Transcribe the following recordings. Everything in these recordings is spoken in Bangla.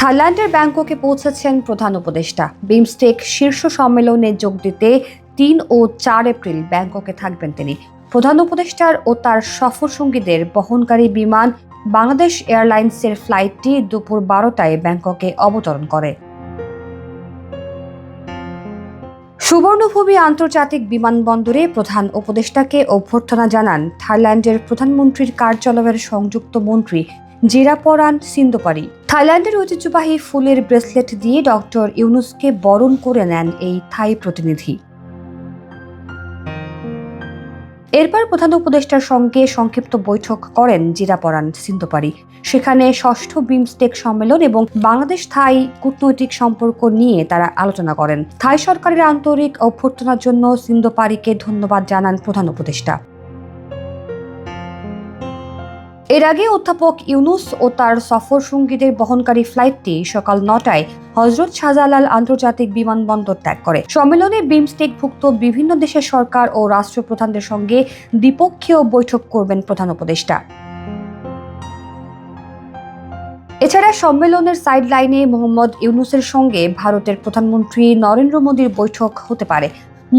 থাইল্যান্ডের ব্যাংককে পৌঁছেছেন প্রধান উপদেষ্টা। বিমস্টেক শীর্ষ সম্মেলনে যোগ দিতে ৩ ও ৪ এপ্রিল ব্যাংককে থাকবেন তিনি। প্রধান উপদেষ্টার ও তার সফরসঙ্গীদের বহনকারী বিমান বাংলাদেশ এয়ারলাইন্সের ফ্লাইটটি দুপুর ১২টায় ব্যাংককে অবতরণ করে। সুবর্ণভূমি আন্তর্জাতিক বিমানবন্দরে প্রধান উপদেষ্টাকে অভ্যর্থনা জানান থাইল্যান্ডের প্রধানমন্ত্রীর কার্যালয়ের সংযুক্ত মন্ত্রী জিরাপরান সিন্দোপারি। থাইল্যান্ডের ঐতিহ্যবাহী ফুলের ব্রেসলেট দিয়ে ডক্টর ইউনুসকে বরণ করে নেন এই থাই প্রতিনিধি। এরপর প্রধান উপদেষ্টার সঙ্গে সংক্ষিপ্ত বৈঠক করেন জিরাপরান সিন্দোপারি। সেখানে ষষ্ঠ বিমস্টেক সম্মেলন এবং বাংলাদেশ থাই কূটনৈতিক সম্পর্ক নিয়ে তারা আলোচনা করেন। থাই সরকারের আন্তরিক অভ্যর্থনার জন্য সিন্দোপারিকে ধন্যবাদ জানান প্রধান উপদেষ্টা। এর আগে অধ্যাপক ইউনুস ও তার সফরসঙ্গীদের বহনকারী ফ্লাইটটি সকাল ৯টায় হযরত শাহজালাল আন্তর্জাতিক বিমানবন্দর ত্যাগ করে। সম্মেলনে বিমস্টেকভুক্ত বিভিন্ন দেশের সরকার ও রাষ্ট্রপ্রধানদের সঙ্গে দ্বিপক্ষীয় বৈঠক করবেন প্রধান উপদেষ্টা। এছাড়া সম্মেলনের সাইড লাইনে মোহাম্মদ ইউনুসের সঙ্গে ভারতের প্রধানমন্ত্রী নরেন্দ্র মোদীর বৈঠক হতে পারে।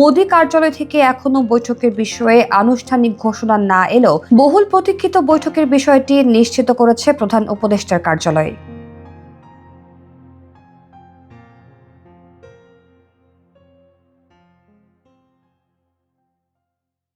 মোদী কার্যালয় থেকে এখনো বৈঠকের বিষয়ে আনুষ্ঠানিক ঘোষণা না এলেও বহুল প্রতীক্ষিত বৈঠকের বিষয়টি নিশ্চিত করেছে প্রধান উপদেষ্টার কার্যালয়।